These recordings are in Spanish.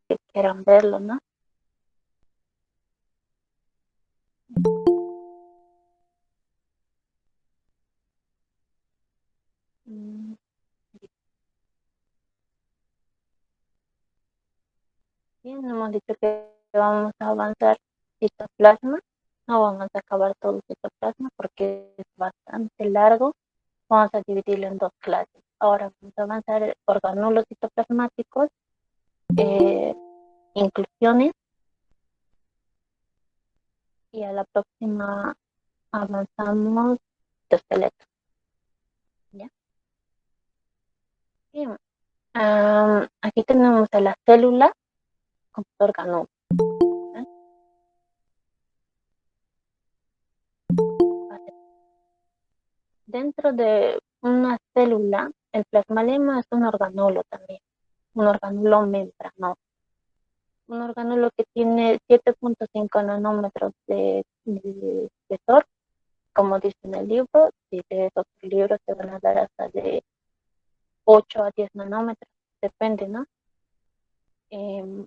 que quieran verlo, ¿no? Mm, Bien, hemos dicho que vamos a avanzar citoplasma. No vamos a acabar todo citoplasma porque es bastante largo. Vamos a dividirlo en dos clases. Ahora vamos a avanzar organulos citoplasmáticos, eh, inclusiones, y a la próxima avanzamos esqueleto. ¿Ya? Bien. Aquí tenemos a la célula como organulo. ¿Eh? Dentro de una célula, el plasmalema es un organulo también, un organulo membranoso. Un organulo que tiene 7.5 nanómetros de espesor, como dice en el libro. Si lees otros libros te van a dar hasta de 8 a 10 nanómetros, depende, ¿no? Em,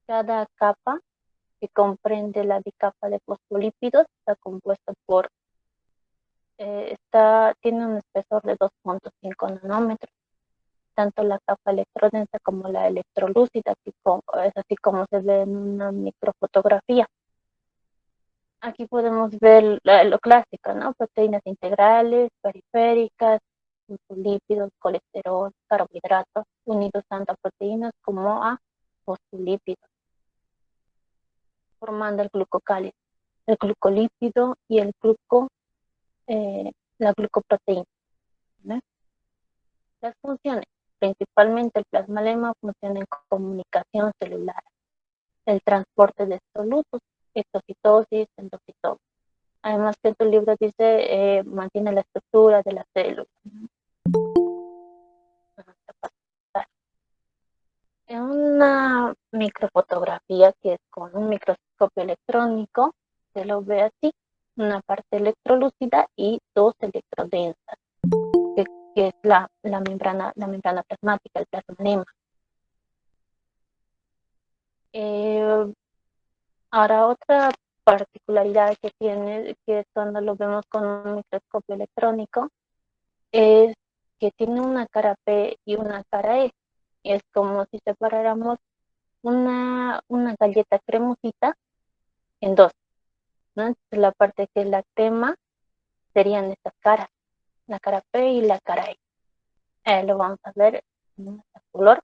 Cada capa que comprende la bicapa de fosfolípidos está compuesta tiene un espesor de 2.5 nanómetros. Tanto la capa electrodensa como la electrolúcida, es así como se ve en una microfotografía. Aquí podemos ver lo clásico, ¿no? Proteínas integrales, periféricas, lípidos, colesterol, carbohidratos, unidos tanto a proteínas como a fosfolípidos, formando el glucocálido, el glucolípido y la glucoproteína, ¿no? Las funciones. Principalmente el plasmalema funciona en comunicación celular, el transporte de solutos, exocitosis, endocitosis. Además que en tu libro dice, mantiene la estructura de la célula. En una microfotografía que es con un microscopio electrónico, se lo ve así: una parte electrolúcida y dos electrodensas, que, que es la membrana plasmática, el plasmalema. Eh, Ahora, otra particularidad que tiene, que es cuando lo vemos con un microscopio electrónico, es que tiene una cara P y una cara E. Es como si separáramos una galleta cremosita en dos, ¿no? Entonces, la parte que es la crema serían estas caras, la cara P y la cara E. Lo vamos a ver en este color.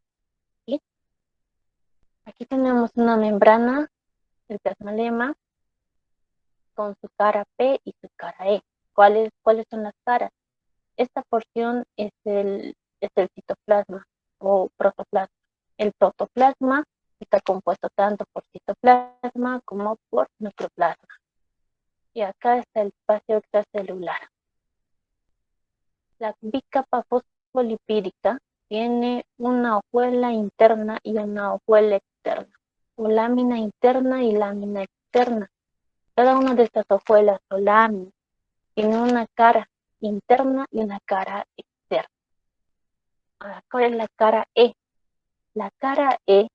¿Sí? Aquí tenemos una membrana del plasmalema con su cara P y su cara E. ¿Cuáles son las caras? Esta porción es el citoplasma o protoplasma. El protoplasma está compuesto tanto por citoplasma como por nucleoplasma. Y acá está el espacio extracelular. La bicapa fosfolipídica tiene una hojuela interna y una hojuela externa, o lámina interna y lámina externa. Cada una de estas hojuelas o láminas tiene una cara interna y una cara externa. Ahora, ¿cuál es la cara E? La cara E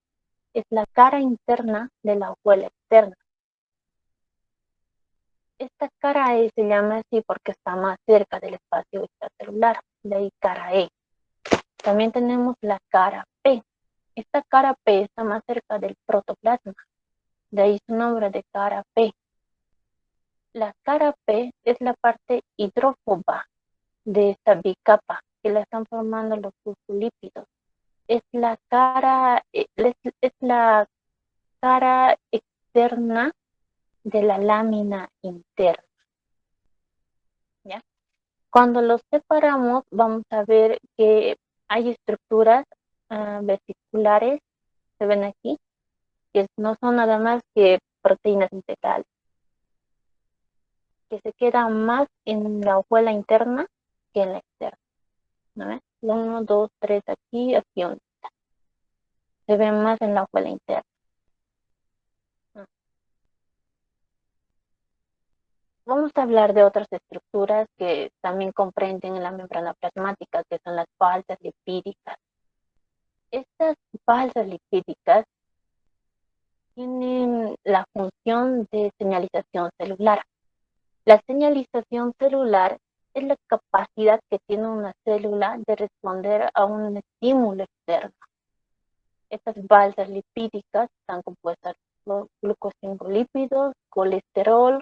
es la cara interna de la hojuela externa. Esta cara E se llama así porque está más cerca del espacio extracelular, de ahí cara E. También tenemos la cara P. Esta cara P está más cerca del protoplasma, de ahí su nombre de cara P. La cara P es la parte hidrófoba de esta bicapa que la están formando los fosfolípidos. Es la cara externa de la lámina interna, ¿ya? Cuando los separamos, vamos a ver que hay estructuras vesiculares, se ven aquí, que no son nada más que proteínas integrales, que se quedan más en la hojuela interna que en la externa, ¿no ves? 1, 2, 3 aquí, aquí 1. Se ven más en la hojuela interna. Vamos a hablar de otras estructuras que también comprenden en la membrana plasmática, que son las falsas lipídicas. Estas balsas lipídicas tienen la función de señalización celular. La señalización celular es la capacidad que tiene una célula de responder a un estímulo externo. Estas balsas lipídicas están compuestas por glucosilípidos, colesterol,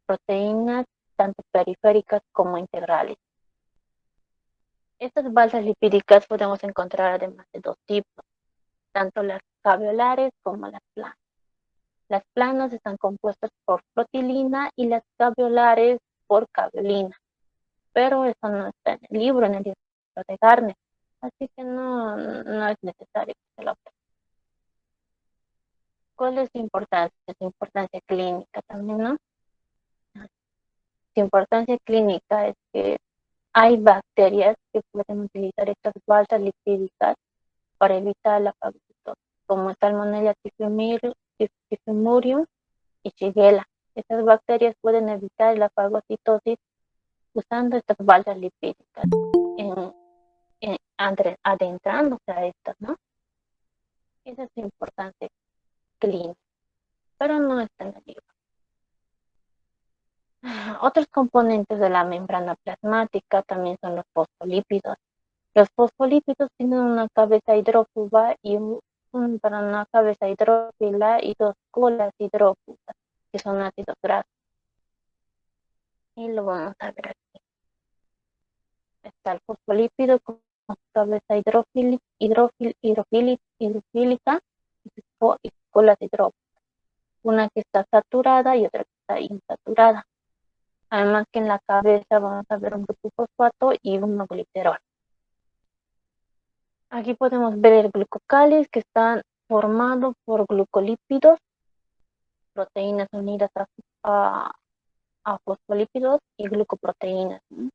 proteínas, tanto periféricas como integrales. Estas balsas lipídicas podemos encontrar además de dos tipos, tanto las caveolares como las planas. Las planas están compuestas por protilina y las caveolares por caveolina, pero eso no está en el libro de Garner, así que no es necesario que se lo aprendan. ¿Cuál es su importancia? Su importancia clínica también, ¿no? Su importancia clínica es que hay bacterias que pueden utilizar estas balsas lipídicas para evitar la fagocitosis, como Salmonella typhimurium y Shigella. Estas bacterias pueden evitar la fagocitosis usando estas balsas lipídicas, adentrándose a estas, ¿no? Esa es su importancia clínica, pero no está en el libro. Otros componentes de la membrana plasmática también son los fosfolípidos. Los fosfolípidos tienen una cabeza hidrófuga y una cabeza hidrófila y dos colas hidrófugas, que son ácidos grasos. Y lo vamos a ver aquí. Está el fosfolípido con cabeza hidrofílica y colas hidrófugas. Una que está saturada y otra que está insaturada. Además que en la cabeza vamos a ver un grupo fosfato y un glicerol. Aquí podemos ver el glucocáliz que está formado por glucolípidos, proteínas unidas a fosfolípidos y glucoproteínas, ¿no?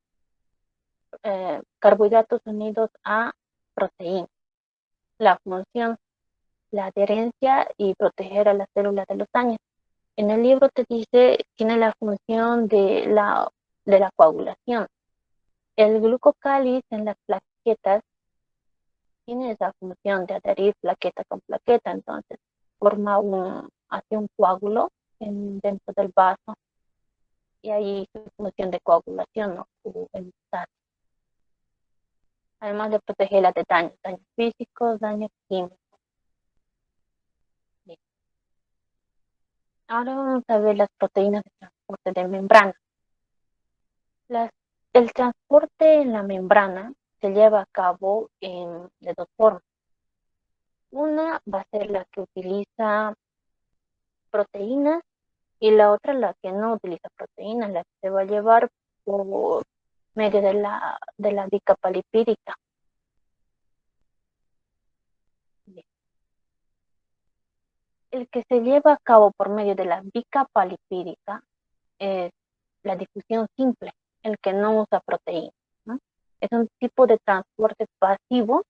Carbohidratos unidos a proteínas. La función, la adherencia y proteger a las células de los daños. En el libro te dice, tiene la función de la coagulación. El glucocáliz en las plaquetas tiene esa función de adherir plaqueta con plaqueta, entonces forma hace un coágulo dentro del vaso y ahí su función de coagulación, ¿no? Además de protegerla de daños físicos, daños químicos. Bien. Ahora vamos a ver las proteínas de transporte de membrana. El transporte en la membrana se lleva a cabo de dos formas. Una va a ser la que utiliza proteínas y la otra la que no utiliza proteínas, la que se va a llevar por medio de la bicapa lipídica. El que se lleva a cabo por medio de la bicapa lipídica es la difusión simple, el que no usa proteínas, ¿no? Es un tipo de transporte pasivo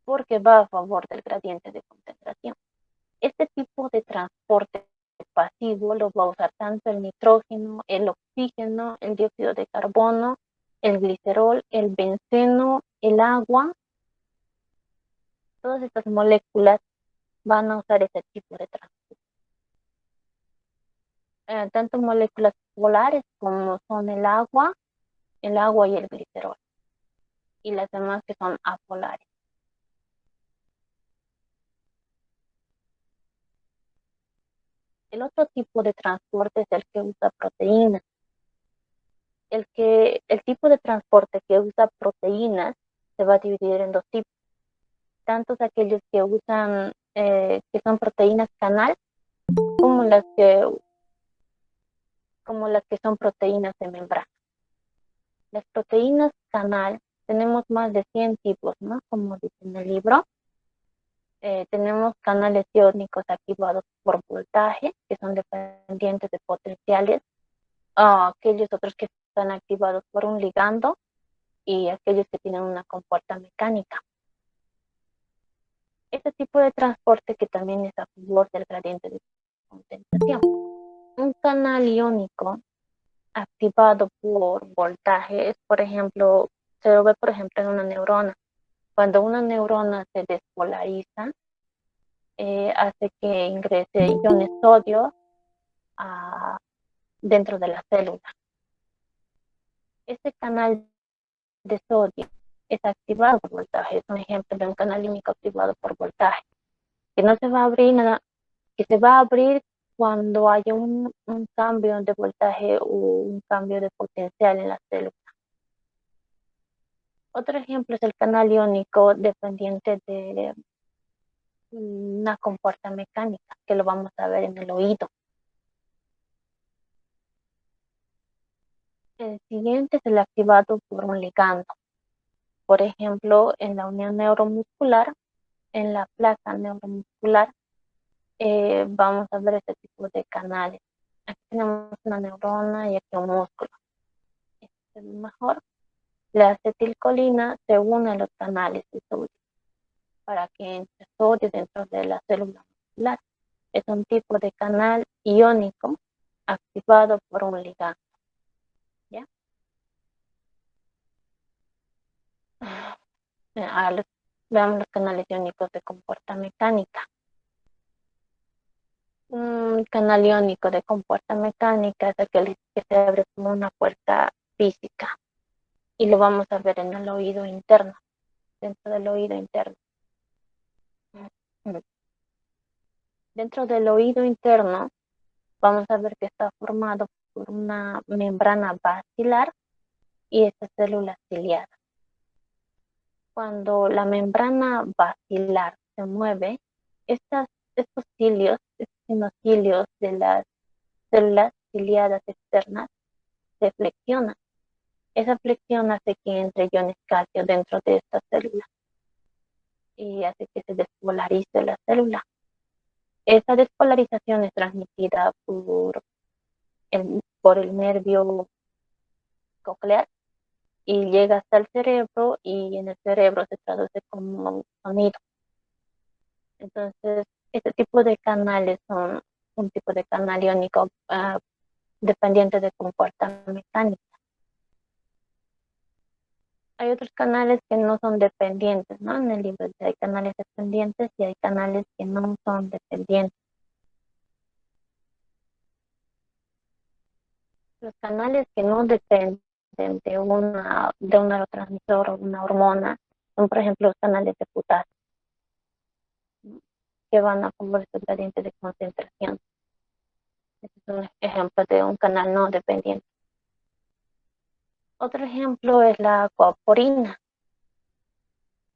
porque va a favor del gradiente de concentración. Este tipo de transporte pasivo lo va a usar tanto el nitrógeno, el oxígeno, el dióxido de carbono, el glicerol, el benceno, el agua. Todas estas moléculas van a usar ese tipo de transporte. Tanto moléculas polares como son el agua y el glicerol. Y las demás que son apolares. El otro tipo de transporte es el que usa proteínas. El tipo de transporte que usa proteínas se va a dividir en dos tipos. Tantos aquellos que usan, que son proteínas canal, como las que son proteínas de membrana. Las proteínas canal, tenemos más de 100 tipos, ¿no? Como dice en el libro. Tenemos canales iónicos activados por voltaje, que son dependientes de potenciales, aquellos otros que están activados por un ligando y aquellos que tienen una compuerta mecánica. Este tipo de transporte que también es a favor del gradiente de concentración. Un canal iónico activado por voltaje es, por ejemplo, se lo ve por ejemplo en una neurona. Cuando una neurona se despolariza, hace que ingrese iones sodio dentro de la célula. Este canal de sodio es activado por voltaje, es un ejemplo de un canal iónico activado por voltaje, que no se va a abrir nada, que se va a abrir cuando haya un cambio de voltaje o un cambio de potencial en la célula. Otro ejemplo es el canal iónico dependiente de una compuerta mecánica, que lo vamos a ver en el oído. El siguiente es el activado por un ligando. Por ejemplo, en la unión neuromuscular, en la placa neuromuscular, vamos a ver este tipo de canales. Aquí tenemos una neurona y aquí un músculo. Este es mejor. La acetilcolina se une a los canales de sodio para que entre sodio dentro de la célula muscular. Es un tipo de canal iónico activado por un ligando. ¿Ya? Ahora veamos los canales iónicos de compuerta mecánica. Un canal iónico de compuerta mecánica es aquel que se abre como una puerta física y lo vamos a ver en el oído interno, dentro del oído interno. Dentro del oído interno vamos a ver que está formado por una membrana basilar y estas células ciliadas. Cuando la membrana basilar se mueve, estos cilios, estos sinocilios de las células ciliadas externas se flexionan. Esa flexión hace que entre iones calcio dentro de esta célula y hace que se despolarice la célula. Esa despolarización es transmitida por el nervio coclear y llega hasta el cerebro y en el cerebro se traduce como sonido. Entonces, este tipo de canales son un tipo de canal iónico dependiente de compuerta mecánica. Hay otros canales que no son dependientes, ¿no? En el libro hay canales dependientes y hay canales que no son dependientes. Los canales que no dependen de un neurotransmisor o una hormona son, por ejemplo, los canales de potasio, ¿no? Que van a favorecer gradientes de concentración. Este es un ejemplo de un canal no dependiente. Otro ejemplo es la aquaporina.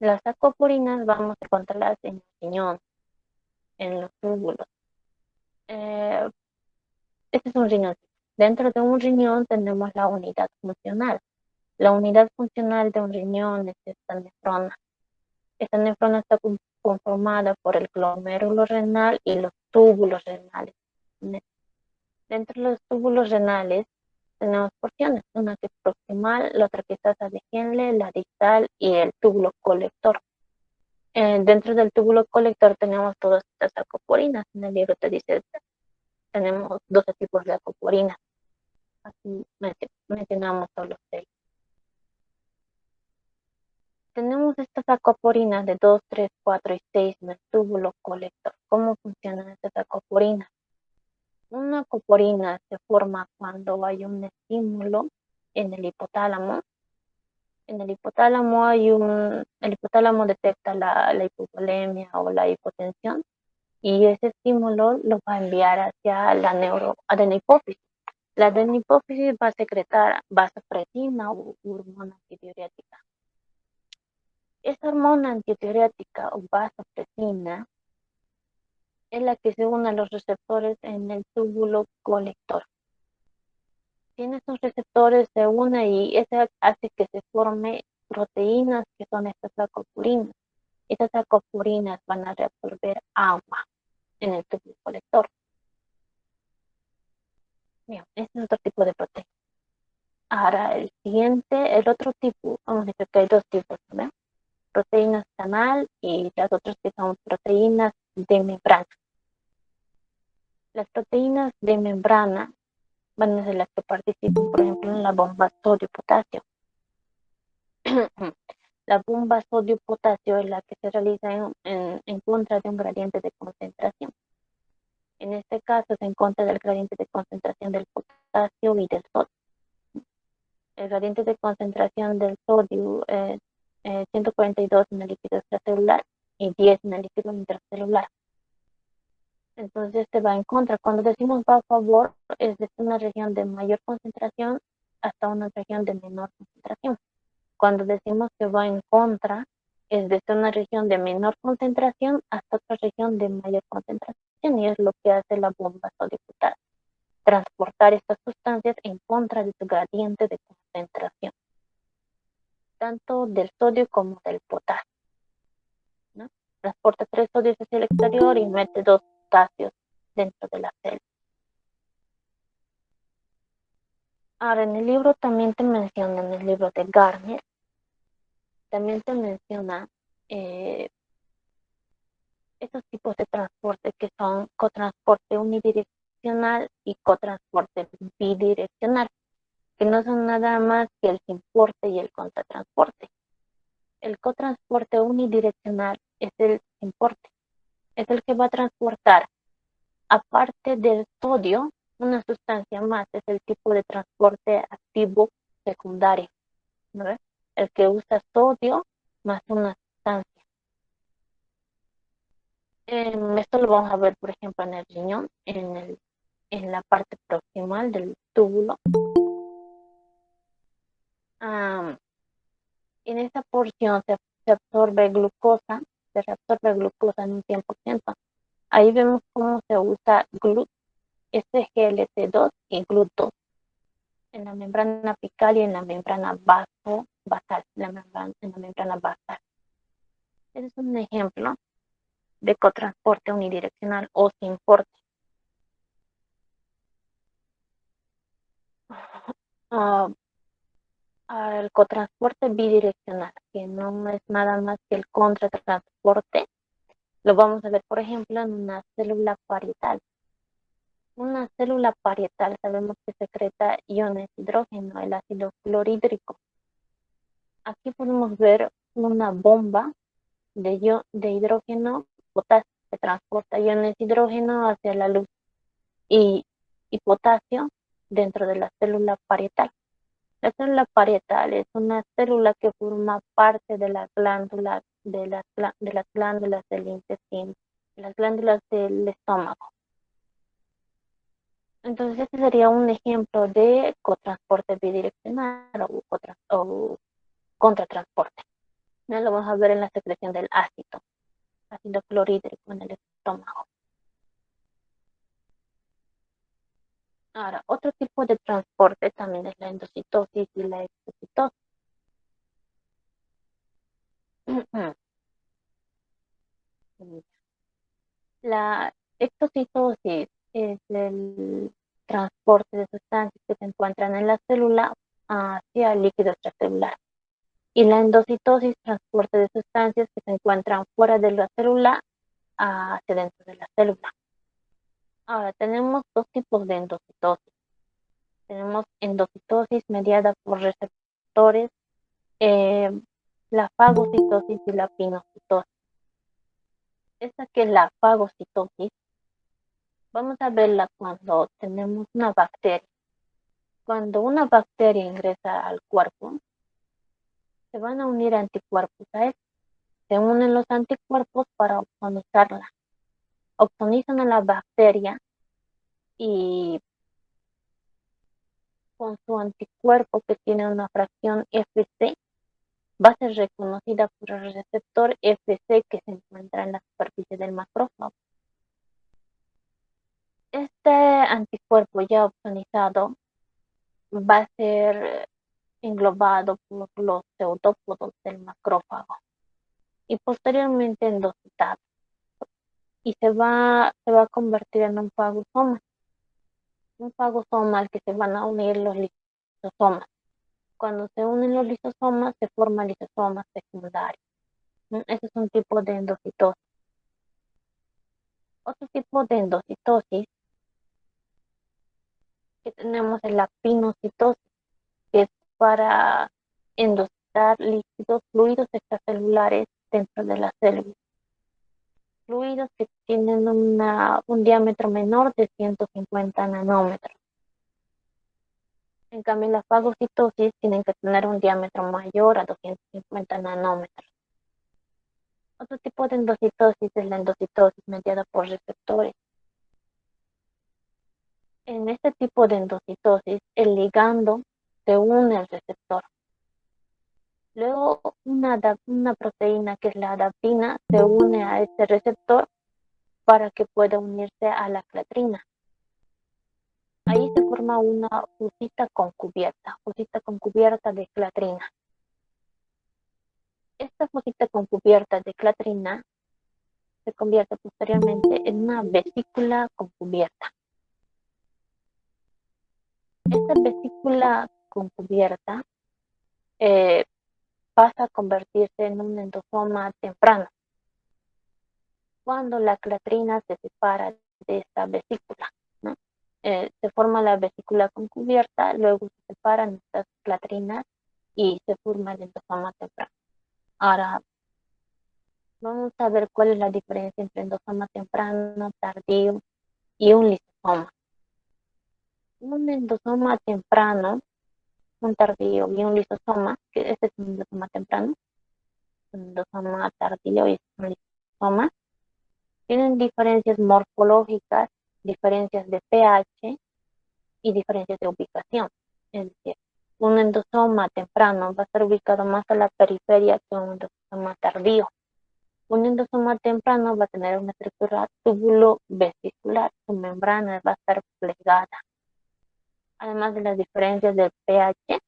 Las aquaporinas vamos a encontrarlas en el riñón, en los túbulos. Este es un riñón. Dentro de un riñón tenemos la unidad funcional. La unidad funcional de un riñón es esta nefrona. Esta nefrona está conformada por el glomérulo renal y los túbulos renales. Dentro de los túbulos renales tenemos porciones, una que es proximal, la otra que es asa de Henle, la distal y el túbulo colector. Dentro del túbulo colector tenemos todas estas aquaporinas. En el libro te dice, tenemos 12 tipos de aquaporinas. Así mencionamos todos los 6. Tenemos estas aquaporinas de 2, 3, 4 y 6 en el túbulo colector. ¿Cómo funcionan estas aquaporinas? Una aquaporina se forma cuando hay un estímulo en el hipotálamo. En el hipotálamo el hipotálamo detecta la hipovolemia o la hipotensión y ese estímulo lo va a enviar hacia la adenohipófisis. La adenohipófisis va a secretar vasopresina o hormona antidiurética. Esa hormona antidiurética o vasopresina es la que se une a los receptores en el túbulo colector. Tiene esos receptores, se une y eso hace que se forme proteínas que son estas aquaporinas. Estas aquaporinas van a reabsorber agua en el túbulo colector. Bien, este es otro tipo de proteína. Ahora, el otro tipo, vamos a decir que hay dos tipos, ¿no? Proteínas canal y las otras que son proteínas de membrana. Las proteínas de membrana van a ser las que participan, por ejemplo, en la bomba sodio-potasio. La bomba sodio-potasio es la que se realiza en contra de un gradiente de concentración. En este caso es en contra del gradiente de concentración del potasio y del sodio. El gradiente de concentración del sodio es 142 en el líquido extracelular y 10 en el líquido intracelular. Entonces este va en contra. Cuando decimos va a favor, es desde una región de mayor concentración hasta una región de menor concentración. Cuando decimos que va en contra, es desde una región de menor concentración hasta otra región de mayor concentración, y es lo que hace la bomba sodio-potasio, transportar estas sustancias en contra de su gradiente de concentración, tanto del sodio como del potasio, ¿no? Transporta 3 sodios hacia el exterior y mete 2 potasios dentro de la célula. Ahora, en el libro también te menciona, en el libro de Garner, también te menciona estos tipos de transporte que son cotransporte unidireccional y cotransporte bidireccional, que no son nada más que el importe y el contratransporte. El cotransporte unidireccional es el importe, es el que va a transportar, aparte del sodio, una sustancia más, es el tipo de transporte activo secundario, ¿no ves? El que usa sodio más una sustancia. Esto lo vamos a ver, por ejemplo, en el riñón, en la parte proximal del túbulo. En esta porción se absorbe glucosa, se reabsorbe glucosa en un 100%. Ahí vemos cómo se usa GLUT, SGLT2 y GLUT2 en la membrana apical y en la membrana basal, en la membrana basal. Este es un ejemplo de cotransporte unidireccional o sin porte. El cotransporte bidireccional, que no es nada más que el contratransporte, lo vamos a ver, por ejemplo, en una célula parietal. Una célula parietal sabemos que secreta iones de hidrógeno, el ácido clorhídrico. Aquí podemos ver una bomba de hidrógeno potasio que transporta iones de hidrógeno hacia la luz y, y potasio dentro de la célula parietal. La célula parietal es una célula que forma parte de las glándulas del intestino, de las glándulas del estómago. Entonces, este sería un ejemplo de cotransporte bidireccional o contratransporte. ¿No? Lo vamos a ver en la secreción del ácido clorhídrico en el estómago. Ahora, otro tipo de transporte también es la endocitosis y la exocitosis. La exocitosis es el transporte de sustancias que se encuentran en la célula hacia el líquido extracelular. Y la endocitosis, transporte de sustancias que se encuentran fuera de la célula hacia dentro de la célula. Ahora, tenemos dos tipos de endocitosis. Tenemos endocitosis mediada por receptores, la fagocitosis y la pinocitosis. Esta que es la fagocitosis, vamos a verla cuando tenemos una bacteria. Cuando una bacteria ingresa al cuerpo, se van a unir anticuerpos a él. Se unen los anticuerpos para opsonizarla. Opsonizan a la bacteria y con su anticuerpo, que tiene una fracción Fc, va a ser reconocida por el receptor Fc que se encuentra en la superficie del macrófago. Este anticuerpo ya opsonizado va a ser englobado por los pseudópodos del macrófago y posteriormente endocitado, y se va a convertir en un fagosoma al que se van a unir los lisosomas. Cuando se unen los lisosomas, se forman lisosomas secundarios. Ese es un tipo de endocitosis. Otro tipo de endocitosis que tenemos es la pinocitosis, que es para secretar líquidos, fluidos extracelulares dentro de las células. Fluidos que tienen un diámetro menor de 150 nanómetros. En cambio, la fagocitosis tienen que tener un diámetro mayor a 250 nanómetros. Otro tipo de endocitosis es la endocitosis mediada por receptores. En este tipo de endocitosis, el ligando se une al receptor. Luego, una proteína que es la adaptina se une a este receptor para que pueda unirse a la clatrina. Ahí se forma una fusita concubierta de clatrina. Esta fusita concubierta de clatrina se convierte posteriormente en una vesícula concubierta. Esta vesícula concubierta pasa a convertirse en un endosoma temprano, cuando la clatrina se separa de esta vesícula, ¿no? Se forma la vesícula concubierta, luego se separan estas clatrinas y se forma el endosoma temprano. Ahora, vamos a ver cuál es la diferencia entre endosoma temprano, tardío y un lisosoma. Un endosoma temprano, un tardío y un lisosoma, que este es un endosoma temprano, un endosoma tardío y un lisosoma, tienen diferencias morfológicas, diferencias de pH y diferencias de ubicación. Es decir, un endosoma temprano va a estar ubicado más a la periferia que un endosoma tardío. Un endosoma temprano va a tener una estructura túbulo-vesicular, su membrana va a estar plegada. Además de las diferencias del pH,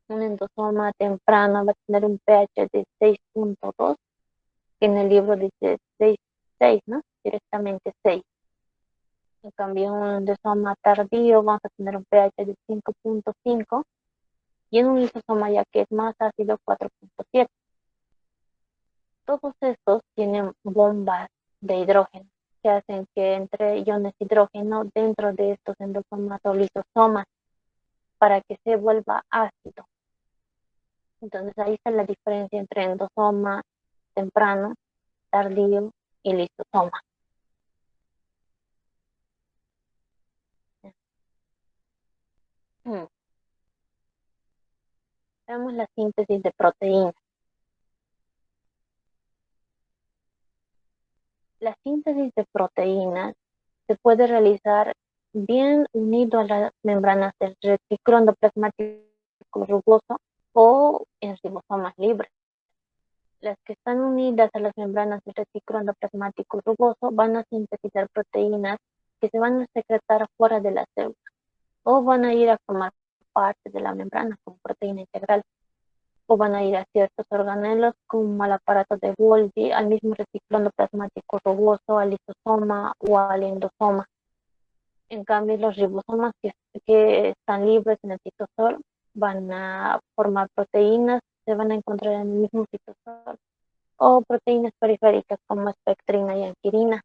un endosoma temprano va a tener un pH de 6.2, que en el libro dice 6, ¿no? Directamente 6. En cambio, un endosoma tardío vamos a tener un pH de 5.5 y en un lisosoma, ya que es más ácido, 4.7. Todos estos tienen bombas de hidrógeno que hacen que entre iones hidrógeno dentro de estos endosomas o lisosomas para que se vuelva ácido. Entonces ahí está la diferencia entre endosoma temprano, tardío y lisosoma. Veamos la síntesis de proteínas. La síntesis de proteínas se puede realizar bien unido a las membranas del retículo endoplasmático rugoso o en ribosomas libres. Las que están unidas a las membranas del retículo endoplasmático rugoso van a sintetizar proteínas que se van a secretar fuera de la célula o van a ir a formar parte de la membrana como proteína integral, o van a ir a ciertos organelos como al aparato de Golgi, al mismo retículo endoplasmático rugoso, al lisosoma o al endosoma. En cambio, los ribosomas que están libres en el citosol van a formar proteínas, se van a encontrar en el mismo citosol, o proteínas periféricas como espectrina y anquirina.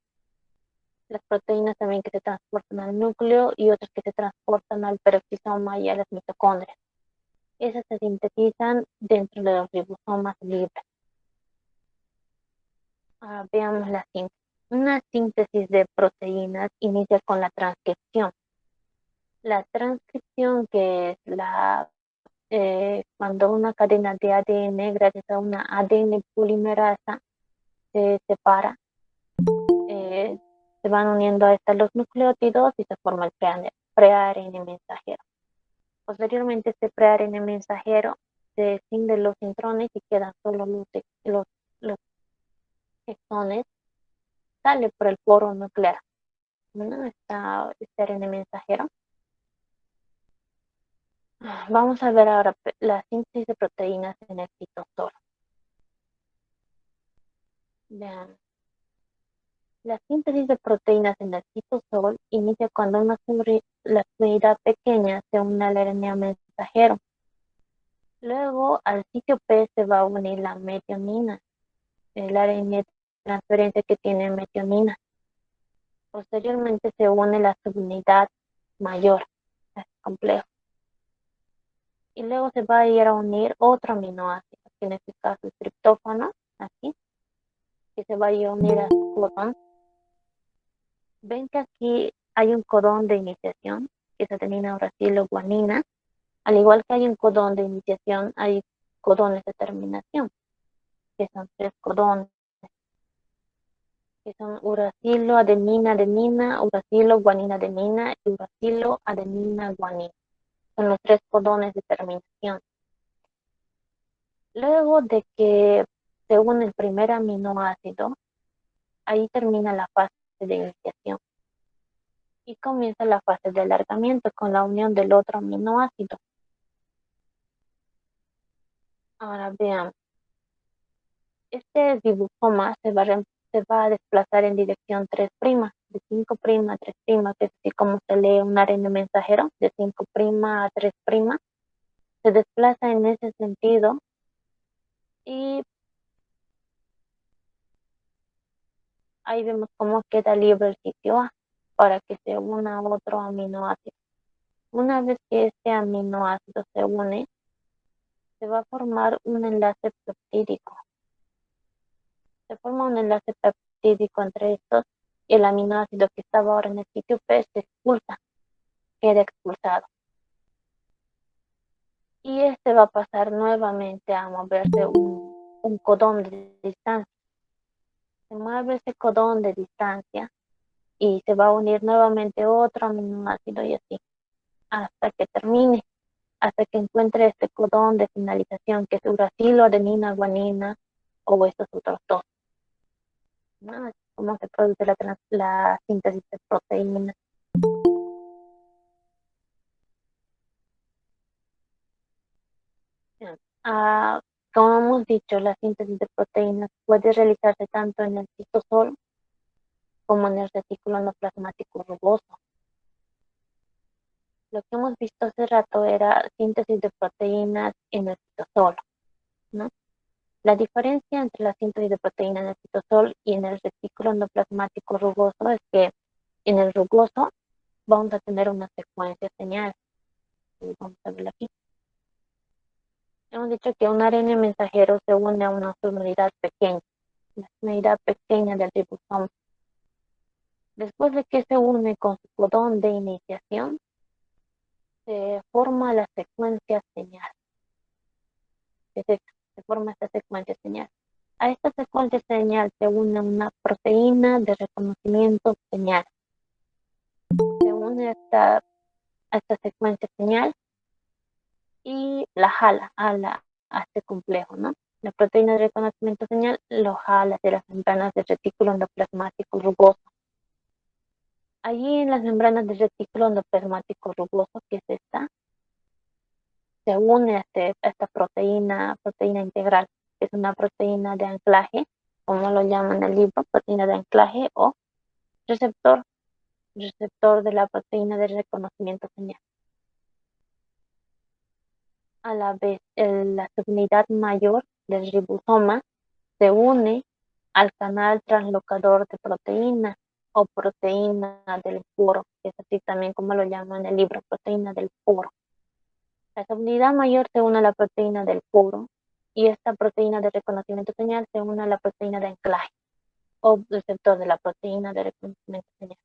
Las proteínas también que se transportan al núcleo y otras que se transportan al peroxisoma y a las mitocondrias. Esas se sintetizan dentro de los ribosomas libres. Ahora veamos la síntesis. Una síntesis de proteínas inicia con la transcripción. La transcripción, que es cuando una cadena de ADN, gracias a una ADN polimerasa, se separa, se van uniendo a estas los nucleótidos y se forma el pre-ARN mensajero. Posteriormente, este pre-ARN mensajero se escinde los intrones y quedan solo los exones, sale por el poro nuclear, ¿no? Este ARN mensajero. Vamos a ver ahora la síntesis de proteínas en el citosol. Vean. La síntesis de proteínas en el citosol inicia cuando la unidad pequeña se une al RNA mensajero. Luego, al sitio P se va a unir la metionina, el ARN de transferencia que tiene metionina. Posteriormente se une la subunidad mayor, es complejo. Y luego se va a ir a unir otro aminoácido, que en este caso es triptófano, aquí, que se va a unir a su codón. Ven que aquí hay un codón de iniciación, que es adenina, uracilo, guanina. Al igual que hay un codón de iniciación, hay codones de terminación, que son 3 codones, que son uracilo, adenina, adenina, uracilo, guanina, adenina y uracilo, adenina, guanina. Son los 3 codones de terminación. Luego de que se une el primer aminoácido, ahí termina la fase de iniciación y comienza la fase de alargamiento con la unión del otro aminoácido. Ahora veamos, este ribosoma se va a desplazar en dirección 3', de 5' a 3', que es así como se lee un ARN mensajero, de 5' a 3', se desplaza en ese sentido y ahí vemos cómo queda libre el sitio A para que se una a otro aminoácido. Una vez que este aminoácido se une, se va a formar un enlace peptídico. Se forma un enlace peptídico entre estos y el aminoácido que estaba ahora en el sitio P se expulsa, queda expulsado. Y este va a pasar nuevamente a moverse un codón de distancia. Se mueve ese codón de distancia y se va a unir nuevamente otro aminoácido y así, hasta que termine, hasta que encuentre este codón de finalización que es uracilo, adenina, guanina o estos otros dos. ¿No? Es como se produce la síntesis de proteínas. Ah, como hemos dicho, la síntesis de proteínas puede realizarse tanto en el citosol como en el retículo endoplasmático rugoso. Lo que hemos visto hace rato era síntesis de proteínas en el citosol, ¿no? La diferencia entre la síntesis de proteínas en el citosol y en el retículo endoplasmático rugoso es que en el rugoso vamos a tener una secuencia señal. Vamos a verla aquí. Hemos dicho que un ARN mensajero se une a una subunidad pequeña, la subunidad pequeña del ribosoma. Después de que se une con su codón de iniciación, se forma la secuencia señal. Se forma esta secuencia señal. A esta secuencia señal se une una proteína de reconocimiento señal. Se une a esta secuencia señal y la jala a este complejo, ¿no? La proteína de reconocimiento señal lo jala de las membranas del retículo endoplasmático rugoso. Allí en las membranas del retículo endoplasmático rugoso, que es esta, se une a esta proteína integral, que es una proteína de anclaje, como lo llaman en el libro, proteína de anclaje o receptor de la proteína de reconocimiento señal. A la vez, la subunidad mayor del ribosoma se une al canal translocador de proteína o proteína del poro, que es así también como lo llaman en el libro, proteína del poro. La subunidad mayor se une a la proteína del poro y esta proteína de reconocimiento señal se une a la proteína de anclaje o receptor de la proteína de reconocimiento señal.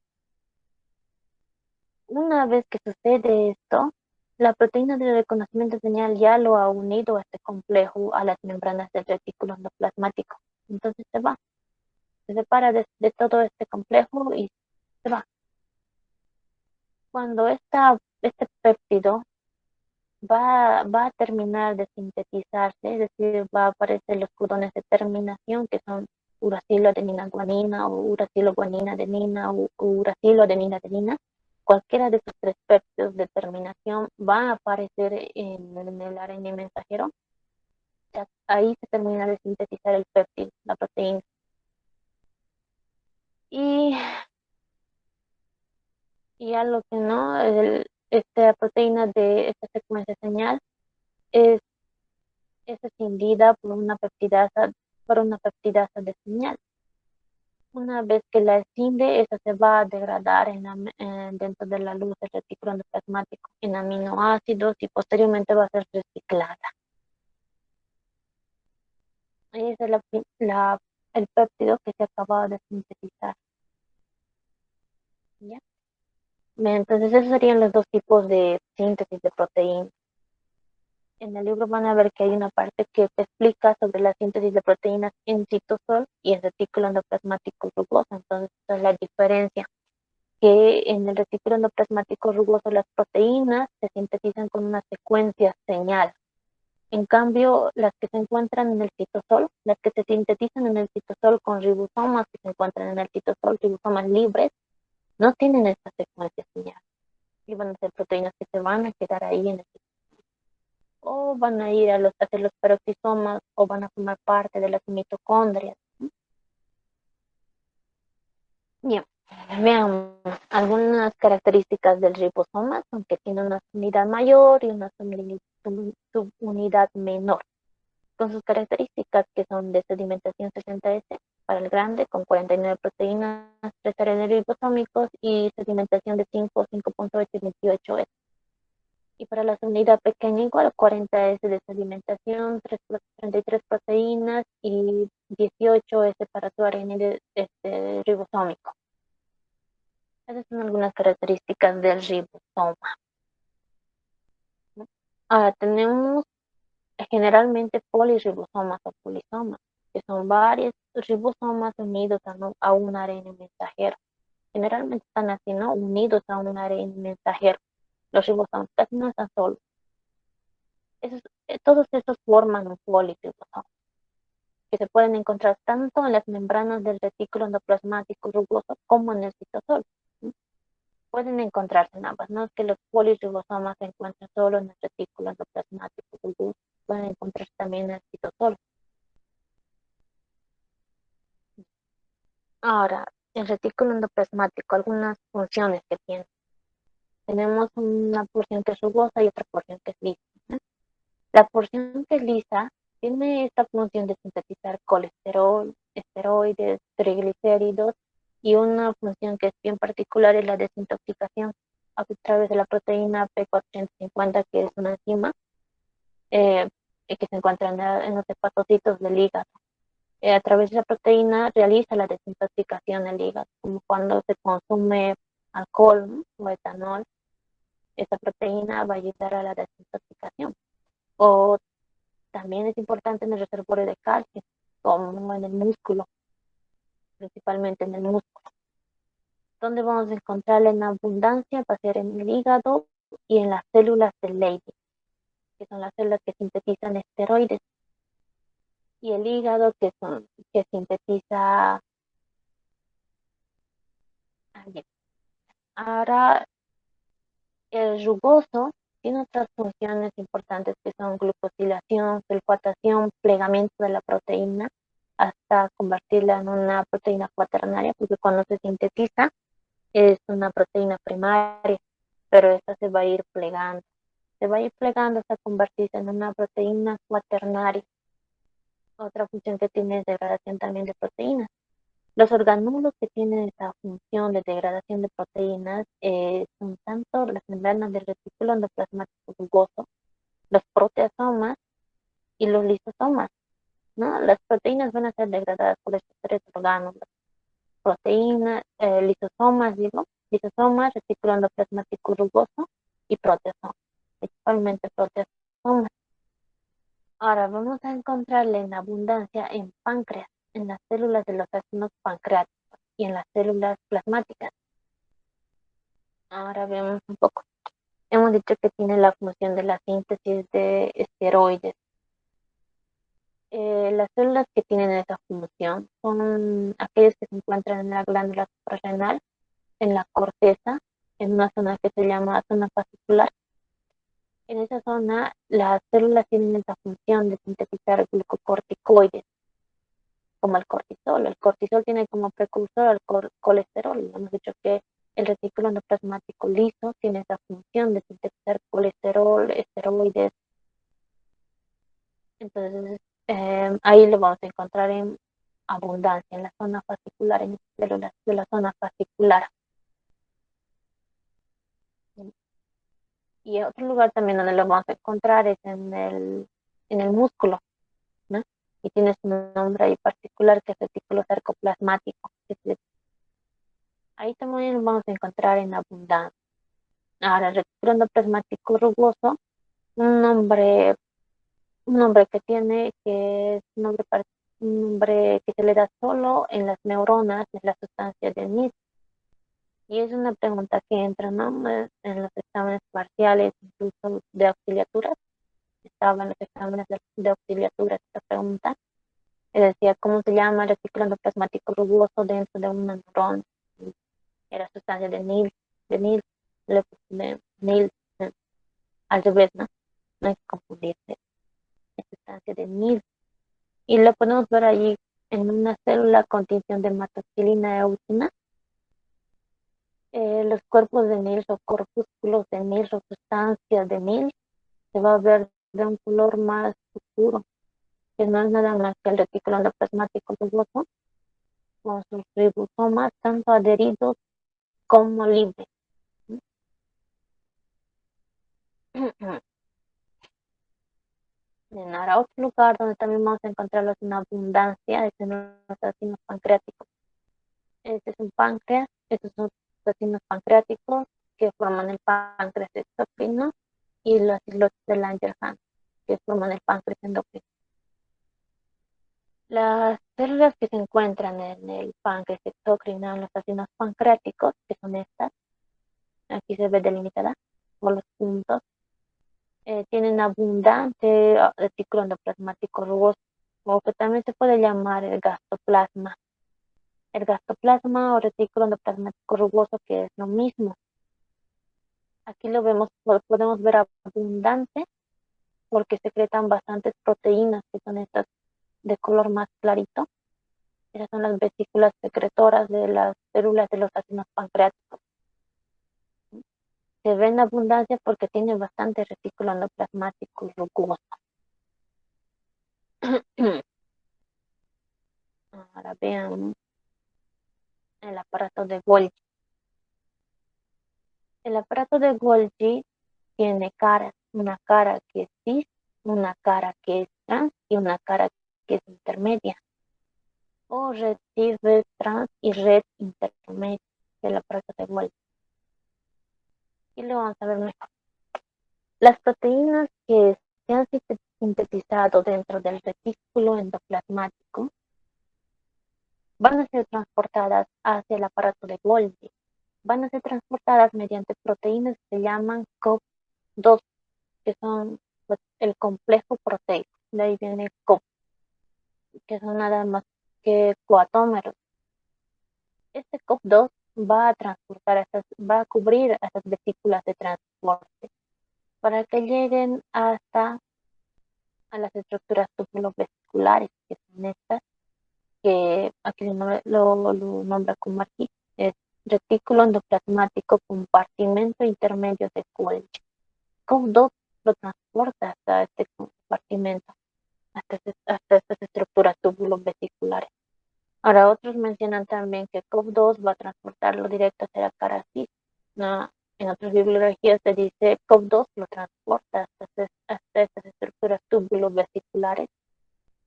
Una vez que sucede esto, la proteína de reconocimiento señal ya lo ha unido a este complejo a las membranas del retículo endoplasmático. Entonces se separa de todo este complejo y se va. Cuando este péptido va a terminar de sintetizarse, es decir, va a aparecer los codones de terminación que son uracilo, adenina, guanina o uracilo, guanina, adenina o uracilo, adenina, adenina. Cualquiera de esos 3 péptidos de terminación va a aparecer en el ARN mensajero. Ya, ahí se termina de sintetizar el péptido, la proteína. Y algo que no, esta proteína de esta secuencia señal es escindida por una peptidasa de señal. Una vez que la escinde, esa se va a degradar dentro de la luz del retículo endoplasmático en aminoácidos y posteriormente va a ser reciclada. Ese es el péptido que se acaba de sintetizar. ¿Ya? Entonces, esos serían los dos tipos de síntesis de proteínas. En el libro van a ver que hay una parte que te explica sobre la síntesis de proteínas en citosol y en retículo endoplasmático rugoso. Entonces, esa es la diferencia, que en el retículo endoplasmático rugoso las proteínas se sintetizan con una secuencia señal. En cambio, las que se encuentran en el citosol, las que se sintetizan en el citosol con ribosomas que se encuentran en el citosol, ribosomas libres, no tienen esta secuencia señal. Y van a ser proteínas que se van a quedar ahí en el citosol. O van a ir hacia los peroxisomas o van a formar parte de las mitocondrias. Bien, veamos algunas características del ribosoma, aunque tiene una unidad mayor y una subunidad menor, con sus características que son de sedimentación 60S para el grande, con 49 proteínas, 3 ARN ribosómicos y sedimentación de 5, 5.8 y 28S. Y para la subunidad pequeña igual, 40S de sedimentación, 33 proteínas y 18S para tu ARN ribosómico. Esas son algunas características del ribosoma. Ahora tenemos generalmente polirribosomas o polisomas, que son varios ribosomas unidos a un ARN mensajero. Generalmente están así, ¿no? Unidos a un ARN mensajero. Los ribosomas casi no están solos. Todos estos forman un polirribosoma, que se pueden encontrar tanto en las membranas del retículo endoplasmático rugoso como en el citosol. Pueden encontrarse en ambas, no es que los polirribosomas se encuentren solo en el retículo endoplasmático rugoso, pueden encontrarse también en el citosol. Ahora, el retículo endoplasmático, algunas funciones que tiene. Tenemos una porción que es rugosa y otra porción que es lisa, ¿no? La porción que es lisa tiene esta función de sintetizar colesterol, esteroides, triglicéridos y una función que es bien particular es la desintoxicación a través de la proteína P450, que es una enzima eh, que se encuentra en los hepatocitos del hígado. A través de la proteína realiza la desintoxicación del hígado, como cuando se consume alcohol, ¿no? O etanol, esta proteína va a ayudar a la desintoxicación. O también es importante en el reservorio de calcio, como en el músculo, principalmente en el músculo. Donde vamos a encontrarla en abundancia va a ser en el hígado y en las células del Leydig, que son las células que sintetizan esteroides, y el hígado que sintetiza. Ahora, el rugoso tiene otras funciones importantes que son glucosilación, sulfatación, plegamiento de la proteína hasta convertirla en una proteína cuaternaria, porque cuando se sintetiza es una proteína primaria, pero esta se va a ir plegando hasta convertirse en una proteína cuaternaria. Otra función que tiene es degradación también de proteínas. Los organulos que tienen esa función de degradación de proteínas son tanto las membranas del retículo endoplasmático rugoso, los proteasomas y los lisosomas, ¿no? Las proteínas van a ser degradadas por estos tres órganos: proteínas, lisosomas, retículo endoplasmático rugoso y proteasomas, principalmente proteasomas. Ahora vamos a encontrarle en abundancia en páncreas, en las células de los ácidos pancreáticos y en las células plasmáticas. Ahora vemos un poco. Hemos dicho que tiene la función de la síntesis de esteroides. Las células que tienen esa función son aquellas que se encuentran en la glándula suprarrenal, en la corteza, en una zona que se llama zona fascicular. En esa zona, las células tienen esa función de sintetizar glucocorticoides, como el cortisol. El cortisol tiene como precursor al colesterol. Hemos dicho que el retículo endoplasmático liso tiene esa función de sintetizar colesterol, esteroides. Entonces, ahí lo vamos a encontrar en abundancia, en la zona fascicular, en células de la zona fascicular. Y otro lugar también donde lo vamos a encontrar es en el músculo, ¿no? y tienes un nombre ahí particular que es retículo sarcoplasmático. Ahí también vamos a encontrar en abundancia. Ahora, el retículo endoplasmático rugoso, un nombre que tiene, que es un nombre que se le da solo en las neuronas, es la sustancia de NIT. Y es una pregunta que entra, ¿no? En los exámenes parciales, incluso de auxiliaturas. Estaba en los exámenes de auxiliatura esta pregunta. Y decía, ¿cómo se llama el retículo endoplasmático rugoso dentro de una neurona? Era sustancia de Nils, de Nils, al revés, ¿no? No hay que confundirse. Es sustancia de Nils. Y lo podemos ver allí en una célula con tinción de hematoxilina eútina. Los cuerpos de Nils o corpúsculos de Nils o sustancias de Nils se va a ver de un color más oscuro, que no es nada más que el retículo endoplasmático rugoso, con sus ribosomas tanto adheridos como libres. En ahora otro lugar donde también vamos a encontrarlos en abundancia es en los racimos pancreáticos. Este es un páncreas, estos son racimos pancreáticos que forman el páncreas exocrino y los islotes de Langerhans que forman el páncreas endocrino. Las células que se encuentran en el páncreas exocrino, en los racimos pancreáticos, que son estas, aquí se ve delimitada por los puntos, tienen abundante retículo endoplasmático rugoso, o que también se puede llamar el gastoplasma. El gastoplasma o retículo endoplasmático rugoso, que es lo mismo. Aquí lo vemos, podemos ver abundante porque secretan bastantes proteínas, que son estas de color más clarito. Esas son las vesículas secretoras de las células de los racimos pancreáticos. Se ve en abundancia porque tiene bastante retículo endoplasmático rugoso. Ahora vean el aparato de Golgi. El aparato de Golgi tiene caras, una cara que es cis, una cara que es trans y una cara que es intermedia. O red cis, red trans y red intermedia del aparato de Golgi. Y lo vamos a ver mejor. Las proteínas que se han sintetizado dentro del retículo endoplasmático van a ser transportadas hacia el aparato de Golgi. Van a ser transportadas mediante proteínas que se llaman COP2, que son pues, el complejo proteico. De ahí viene COP, que son nada más que coatómeros. Este COP2 va a cubrir a estas vesículas de transporte para que lleguen hasta a las estructuras tubulosvesiculares, que son estas, que aquí lo nombra como aquí, es retículo endoplasmático compartimento intermedio de Golgi. COP2 lo transporta hasta este compartimento, hasta estas estructuras tubulosvesiculares. Ahora, otros mencionan también que COP2 va a transportarlo directo hacia la cara cis. No, en otras bibliografías se dice COP2 lo transporta hasta estas estructuras tubulosvesiculares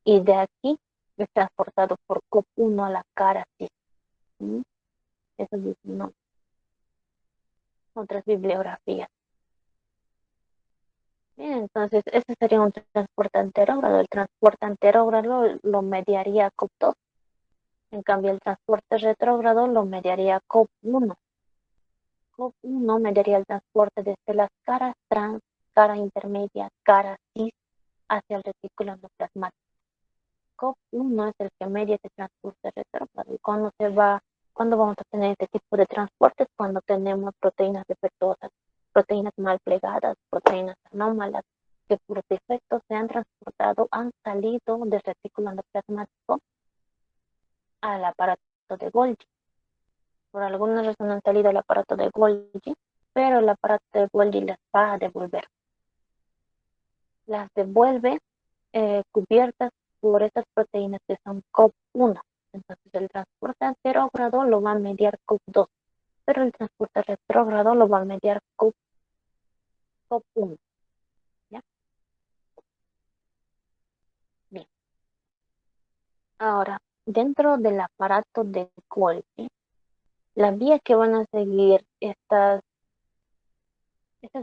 y de aquí es transportado por COP1 a la cara cis. ¿Mm? Eso dicen, ¿no? Otras bibliografías. Bien, entonces, ese sería un transporte anterógrado. El transporte anterógrado lo mediaría COP2. En cambio, el transporte retrógrado lo mediaría COP1. COP1 mediaría el transporte desde las caras trans, cara intermedia, cara cis, hacia el retículo endoplasmático. COP1 es el que media ese transporte retrógrado. ¿Y cuándo vamos a tener este tipo de transportes? Cuando tenemos proteínas defectuosas, proteínas mal plegadas, proteínas anómalas, que por defecto se han transportado, han salido del retículo endoplasmático al aparato de Golgi. Por alguna razón han salido al aparato de Golgi, pero el aparato de Golgi las va a devolver. Las devuelve cubiertas por estas proteínas que son COP1. Entonces el transporte anterógrado lo va a mediar COP2, pero el transporte retrógrado lo va a mediar COP1. ¿Ya? Bien. Ahora, dentro del aparato de Golgi, la vía que van a seguir estas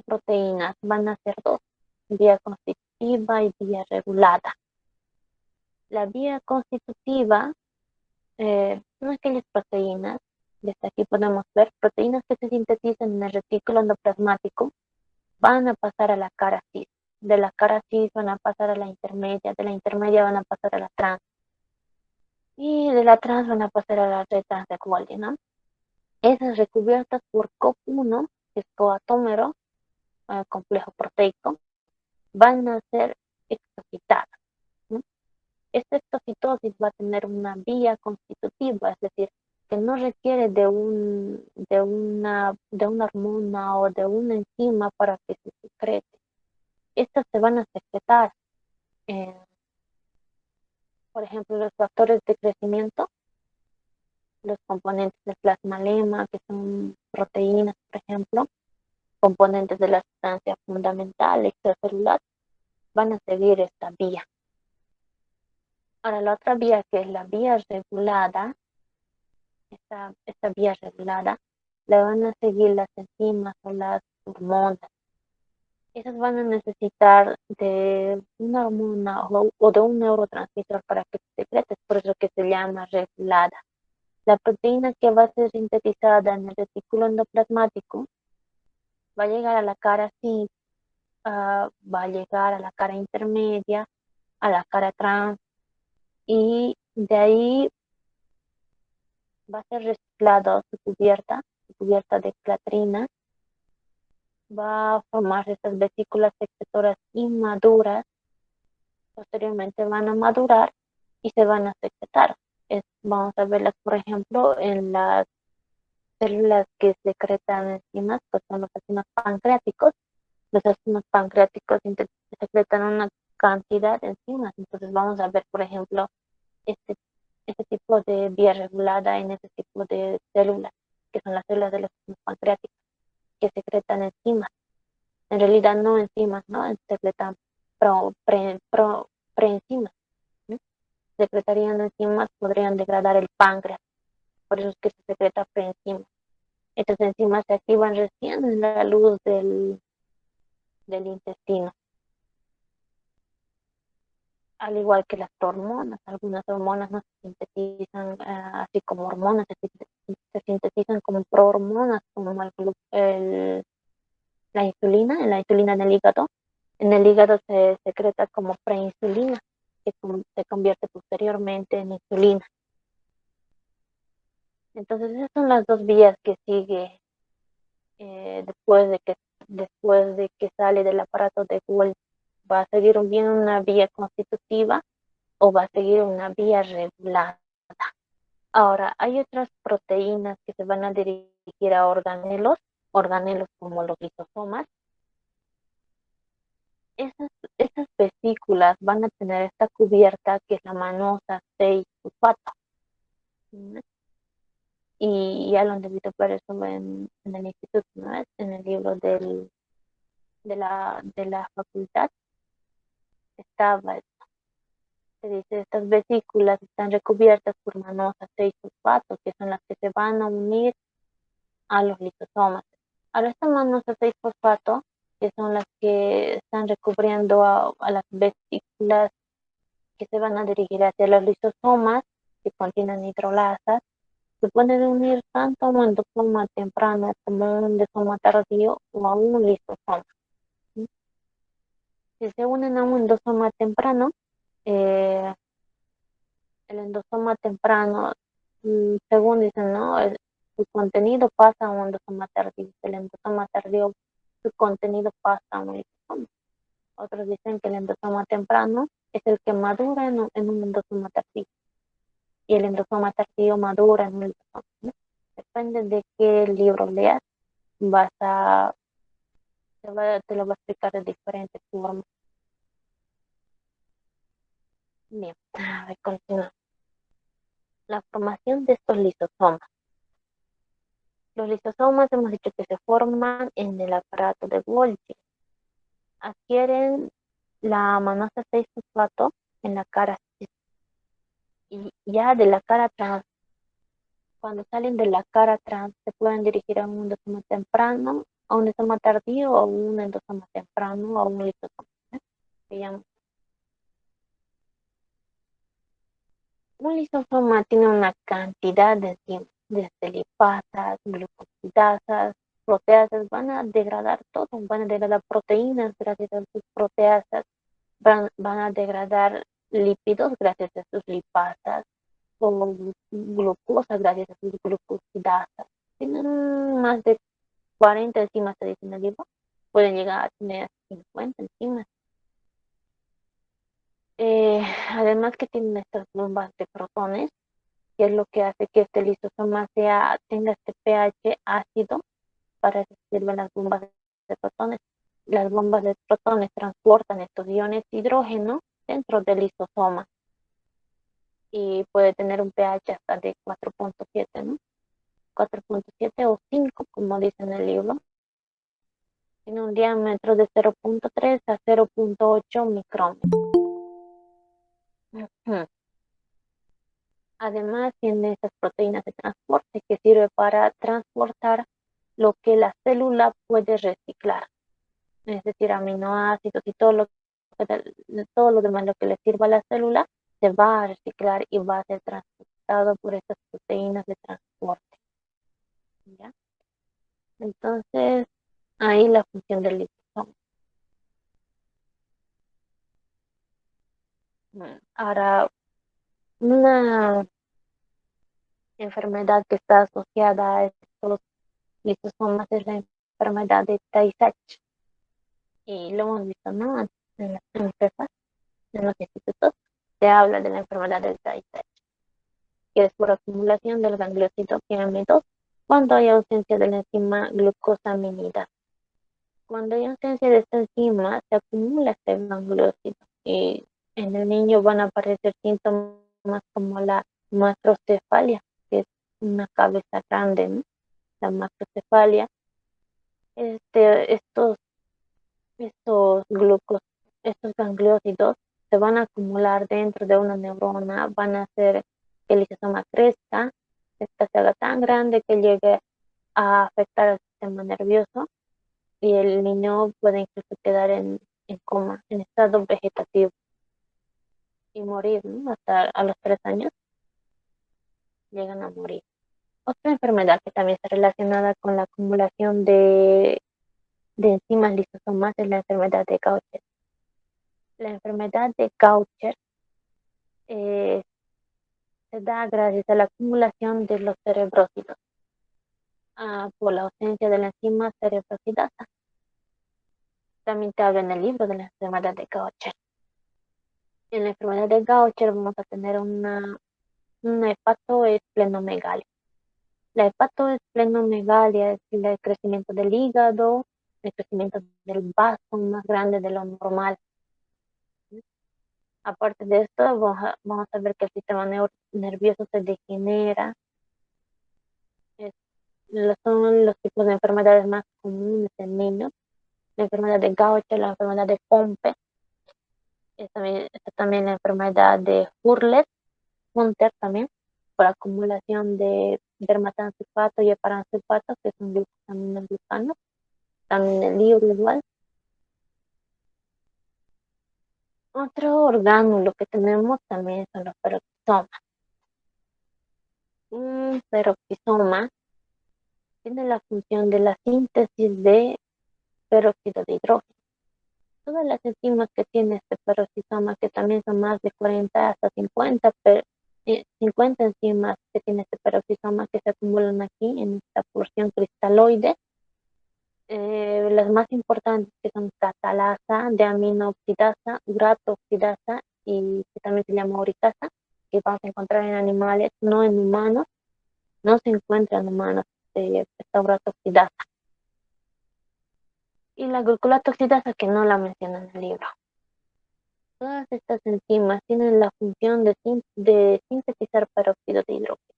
proteínas van a ser dos, vía constitutiva y vía regulada. La vía constitutiva son aquellas proteínas, desde aquí podemos ver, proteínas que se sintetizan en el retículo endoplasmático, van a pasar a la cara cis, de la cara cis van a pasar a la intermedia, de la intermedia van a pasar a la trans, y de la trans van a pasar a la red trans de Golgi, ¿no? Esas recubiertas por COP1, que es coatómero, complejo proteico, van a ser exocitadas, ¿no? Esta exocitosis va a tener una vía constitutiva, es decir, que no requiere de una hormona o de una enzima para que se secrete. Estas se van a secretar, eh, por ejemplo, los factores de crecimiento, los componentes del plasma-lema, que son proteínas, por ejemplo, componentes de la sustancia fundamental extracelular, van a seguir esta vía. Ahora, la otra vía, que es la vía regulada, esta vía regulada, la van a seguir las enzimas o las hormonas. Esas van a necesitar de una hormona o de un neurotransmisor para que se secrete, por eso que se llama regulada. La proteína que va a ser sintetizada en el retículo endoplasmático va a llegar a la cara cis, va a llegar a la cara intermedia, a la cara trans, y de ahí va a ser reciclado su cubierta de clatrina, va a formar estas vesículas secretoras inmaduras, posteriormente van a madurar y se van a secretar. Vamos a verlas, por ejemplo, en las células que secretan enzimas, que son los enzimas pancreáticos. Los enzimas pancreáticos secretan una cantidad de enzimas, entonces vamos a ver, por ejemplo, este, este tipo de vía regulada en este tipo de células, que son las células de los pancreáticos, que secretan enzimas. En realidad no enzimas, ¿no? Secretan preenzimas, ¿no? Secretarían enzimas, podrían degradar el páncreas, por eso es que se secreta preenzimas. Estas enzimas se activan recién en la luz del intestino. Al igual que las hormonas, algunas hormonas no se sintetizan así como hormonas, se sintetizan como prohormonas, como la insulina en el hígado. En el hígado se secreta como preinsulina, que se convierte posteriormente en insulina. Entonces esas son las dos vías que sigue después de que sale del aparato de Golgi. Va a seguir bien una vía constitutiva o va a seguir una vía regulada. Ahora, hay otras proteínas que se van a dirigir a organelos como los lisosomas. Esas vesículas van a tener esta cubierta que es la manosa 6-fosfato. Y ya lo han debido ver eso en el instituto, ¿no? En el libro de la facultad estaba, se dice, estas vesículas están recubiertas por manosa 6-fosfato, que son las que se van a unir a los lisosomas. Ahora, estas manosa 6-fosfato, que son las que están recubriendo a las vesículas que se van a dirigir hacia los lisosomas, que contienen nitrolasas, se pueden unir tanto a un endosoma temprano como a un endosoma tardío o a un lisosoma. Si se unen a un endosoma temprano, eh, el endosoma temprano, según dicen, ¿no? Su contenido pasa a un endosoma tardío. El endosoma tardío, su contenido pasa a un lisosoma. Otros dicen que el endosoma temprano es el que madura en un endosoma tardío. Y el endosoma tardío madura en un lisosoma, ¿no? Depende de qué libro leas, te lo va a explicar de diferentes formas. Bien, a ver, continuamos. La formación de estos lisosomas. Los lisosomas hemos dicho que se forman en el aparato de Golgi. Adquieren la manosa 6-fosfato en la cara cis. Y ya de la cara trans, cuando salen de la cara trans, se pueden dirigir a un endosoma temprano, a un endosoma tardío o a un endosoma temprano o a un lisosoma. ¿Eh? Se llama. Un lisosoma tiene una cantidad de enzimas, desde lipasas, glucosidasas, proteasas, van a degradar todo, van a degradar proteínas gracias a sus proteasas, van a degradar lípidos gracias a sus lipasas, o glucosa gracias a sus glucosidasas. Tienen más de 40 enzimas adicionales, pueden llegar a tener 50 enzimas. Además que tienen estas bombas de protones, que es lo que hace que este lisosoma tenga este pH ácido. Para eso sirven las bombas de protones. Las bombas de protones transportan estos iones de hidrógeno dentro del lisosoma y puede tener un pH hasta de 4.7, ¿no? 4.7 o 5, como dice en el libro. Tiene un diámetro de 0.3 a 0.8 micrómetros. Ujú. Además, tiene esas proteínas de transporte que sirve para transportar lo que la célula puede reciclar, es decir, aminoácidos y todo lo demás, lo que le sirva a la célula, se va a reciclar y va a ser transportado por estas proteínas de transporte. ¿Ya? Entonces, ahí la función del lisosoma. Ahora, una enfermedad que está asociada a estos lisosomas es la enfermedad de Tay-Sachs. Y lo hemos visto, ¿no? En prepas, en los institutos, se habla de la enfermedad del Tay-Sachs, que es por acumulación del gangliosito PM2 cuando hay ausencia de la enzima glucosaminidasa. Cuando hay ausencia de esta enzima, se acumula este gangliosito y en el niño van a aparecer síntomas como la macrocefalia, que es una cabeza grande, ¿no? La macrocefalia. Estos estos gangliósidos se van a acumular dentro de una neurona, van a hacer que el lisosoma crezca, esta se haga tan grande que llegue a afectar al sistema nervioso y el niño puede incluso quedar en coma, en estado vegetativo y morir, ¿no? Hasta a los 3 años llegan a morir. Otra enfermedad que también está relacionada con la acumulación de enzimas lisosomas es la enfermedad de Gaucher. La enfermedad de Gaucher eh, se da gracias a la acumulación de los cerebrocitos por la ausencia de la enzima cerebrosidasa. También te habla en el libro de la enfermedad de Gaucher. En la enfermedad de Gaucher vamos a tener una hepatoesplenomegalia. La hepatoesplenomegalia es el crecimiento del hígado, el crecimiento del vaso más grande de lo normal. Aparte de esto, vamos a ver que el sistema nervioso se degenera. Es- Son los tipos de enfermedades más comunes en niños. La enfermedad de Gaucher, la enfermedad de Pompe, está también la enfermedad de Hunter también, por acumulación de dermatansulfato y heparansulfato, que son glucosaminas glucanos. También el libro igual. Otro orgánulo que tenemos también son los peroxisomas. Un peroxisoma tiene la función de la síntesis de peróxido de hidrógeno. Todas las enzimas que tiene este peroxisoma, que también son más de 40 hasta 50 enzimas que tiene este peroxisoma que se acumulan aquí en esta porción cristaloide. Las más importantes que son catalasa, deaminoxidasa, uratoxidasa y que también se llama uricasa, que vamos a encontrar en animales, no en humanos, no se encuentra en humanos esta uratoxidasa. Y la glucolatoxidasa que no la menciona en el libro. Todas estas enzimas tienen la función de sintetizar peróxido de hidrógeno.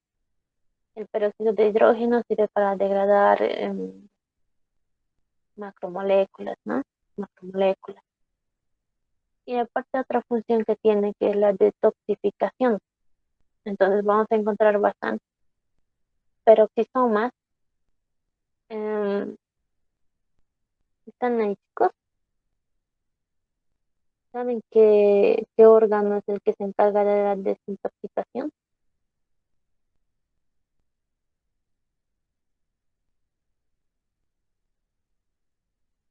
El peróxido de hidrógeno sirve para degradar macromoléculas, ¿no? Macromoléculas. Y aparte otra función que tiene, que es la detoxificación. Entonces vamos a encontrar bastante peroxisomas. em, Están ahí, chicos. ¿Saben qué órgano es el que se encarga de la desintoxicación?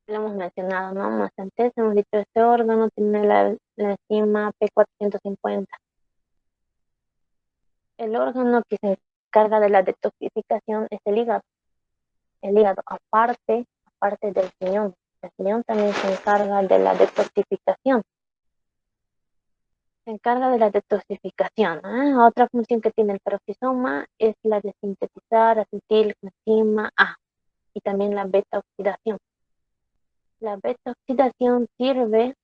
Lo hemos mencionado, ¿no? Más antes hemos dicho, este órgano tiene la enzima P450. El órgano que se encarga de la detoxificación es el hígado. El hígado, aparte del riñón. El riñón también se encarga de la detoxificación. Se encarga de la detoxificación. Otra función que tiene el peroxisoma es la de sintetizar acetilcoenzima A y también la beta oxidación. La beta oxidación sirve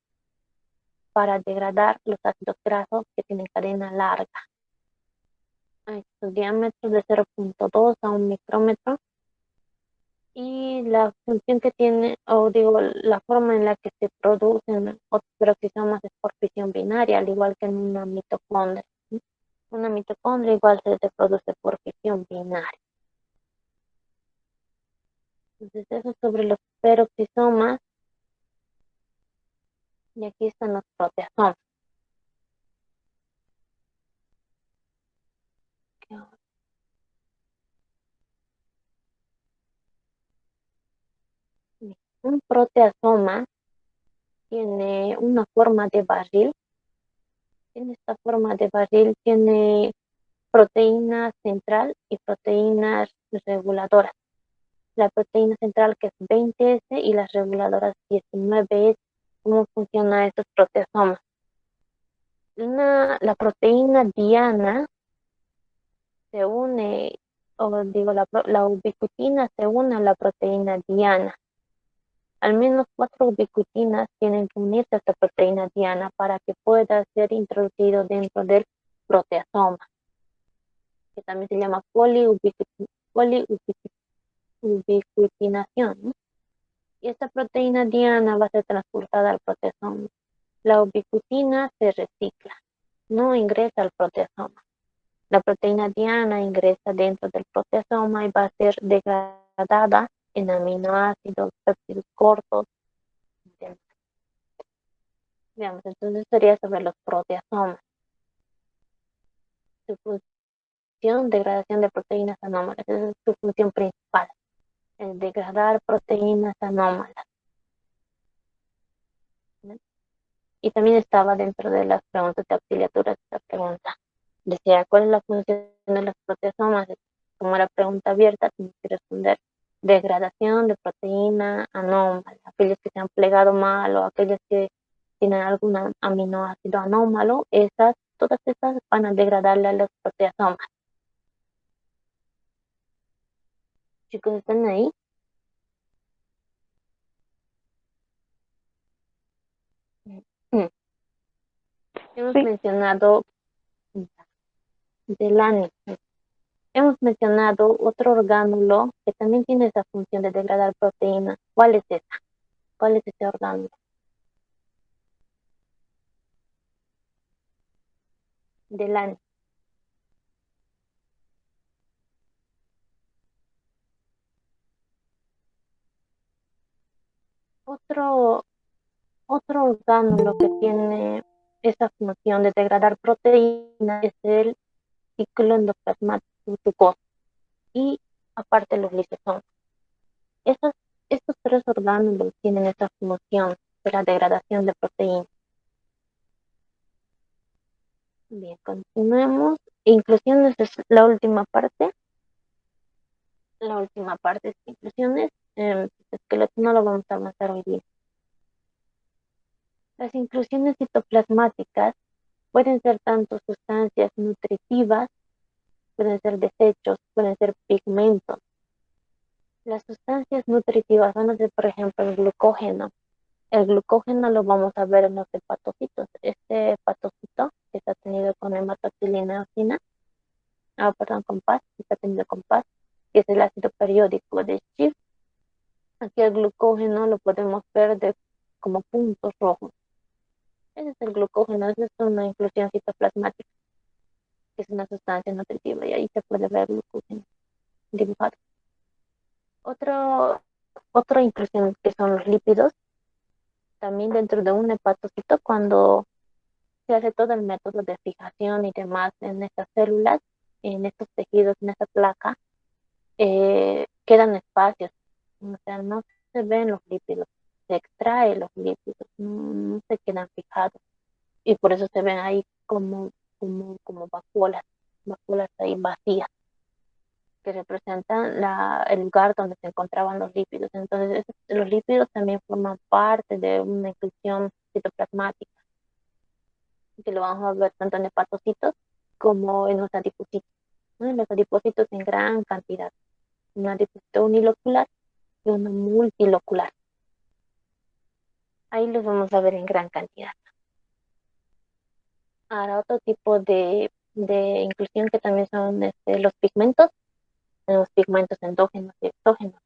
para degradar los ácidos grasos que tienen cadena larga. Hay su diámetro de 0,2 a 1 micrómetro. Y la función que tiene, o digo, la forma en la que se producen otros peroxisomas es por fisión binaria, al igual que en una mitocondria. ¿Sí? Una mitocondria igual se produce por fisión binaria. Entonces, eso sobre los peroxisomas. Y aquí están los proteasomas. Un proteasoma tiene una forma de barril. En esta forma de barril tiene proteína central y proteínas reguladoras. La proteína central que es 20S y las reguladoras 19S. ¿Cómo funcionan estos proteasomas? La proteína diana se une, o digo, la ubiquitina se une a la proteína diana. Al menos 4 ubiquitinas tienen que unirse a esta proteína diana para que pueda ser introducido dentro del proteasoma, que también se llama poliubiquitinación, ¿no? Y esta proteína diana va a ser transportada al proteasoma. La ubiquitina se recicla, no ingresa al proteasoma. La proteína diana ingresa dentro del proteasoma y va a ser degradada en aminoácidos, péptidos cortos. Veamos, entonces sería sobre los proteasomas. Su función, degradación de proteínas anómalas. Esa es su función principal, el degradar proteínas anómalas. ¿No? Y también estaba dentro de las preguntas de auxiliatura esta pregunta. Decía, ¿cuál es la función de los proteasomas? Como era pregunta abierta, tienes que responder degradación de proteína anómala. Aquellos que se han plegado mal o aquellos que tienen algún aminoácido anómalo, todas esas van a degradarle a los proteasomas. Chicos, ¿están ahí? Mm. Hemos Sí, mencionado del Hemos mencionado otro orgánulo que también tiene esa función de degradar proteínas. ¿Cuál es esa? ¿Cuál es ese orgánulo? Del ANI. Otro, otro orgánulo que tiene esa función de degradar proteínas es el ciclo endoplasmático glucosa y aparte los lisosomas. Estos tres orgánulos tienen esa función de la degradación de proteínas. Bien, continuemos. Inclusiones es la última parte. La última parte es inclusiones. Esqueleto no lo vamos a avanzar hoy día. Las inclusiones citoplasmáticas pueden ser tanto sustancias nutritivas, pueden ser desechos, pueden ser pigmentos. Las sustancias nutritivas van a ser, por ejemplo, el glucógeno. El glucógeno lo vamos a ver en los hepatocitos. Este hepatocito que está tenido con hematoxilina eosina, perdón, con PAS, que está tenido con PAS, que es el ácido periódico de Schiff. Aquí el glucógeno lo podemos ver como puntos rojos. Ese es el glucógeno, esa es una inclusión citoplasmática. que es una sustancia nutritiva, y ahí se puede ver glucosa dibujado. Otra inclusión que son los lípidos, también dentro de un hepatocito, cuando se hace todo el método de fijación y demás en estas células, en estos tejidos, en esta placa, quedan espacios, o sea, no se ven los lípidos, se extrae los lípidos, no se quedan fijados, y por eso se ven ahí como vacuolas ahí vacías, que representan el lugar donde se encontraban los lípidos. Entonces, los lípidos también forman parte de una inclusión citoplasmática, que lo vamos a ver tanto en hepatocitos como en los adipocitos, ¿no? En los adipocitos en gran cantidad, un adipocito unilocular y uno multilocular. Ahí los vamos a ver en gran cantidad. Ahora, otro tipo de inclusión que también son los pigmentos, los pigmentos endógenos y exógenos.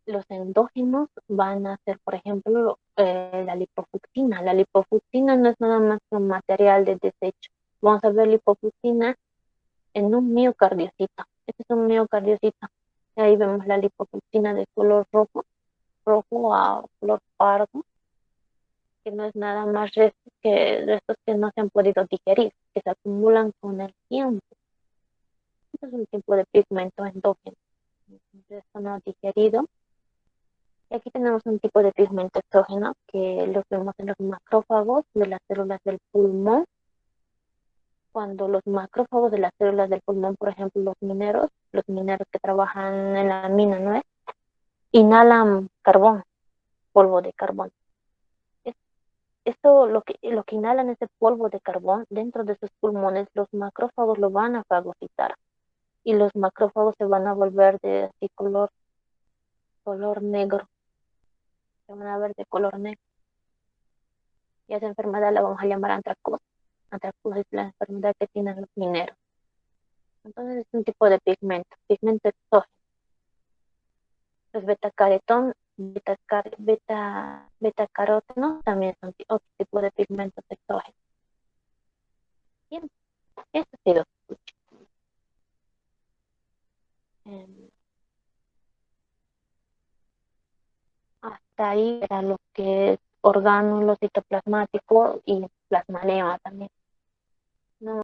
Los endógenos van a ser, por ejemplo, la lipofuctina. La lipofuctina no es nada más que un material de desecho. Vamos a ver lipofuctina en un miocardiocito. Este es un miocardiocito. Ahí vemos la lipofuctina de color rojo a color pardo, que no es nada más restos que no se han podido digerir, que se acumulan con el tiempo. Este es un tipo de pigmento endógeno, un resto no digerido. Y aquí tenemos un tipo de pigmento exógeno que lo vemos en los macrófagos de las células del pulmón. Cuando los macrófagos de las células del pulmón, por ejemplo, los mineros que trabajan en la mina, ¿no es? Inhalan carbón, polvo de carbón. Esto, lo que inhalan ese polvo de carbón dentro de sus pulmones, los macrófagos lo van a fagocitar, y los macrófagos se van a volver de así color negro, se van a ver de color negro. Y a esa enfermedad la vamos a llamar antracosis. Antracosis es la enfermedad que tienen los mineros. Entonces es un tipo de pigmento exógeno. Los beta-carótenos también son otro tipo de pigmentos exógenos. Bien, esto ha sido. em, Hasta ahí era lo que es orgánulo citoplasmático y plasmalema también.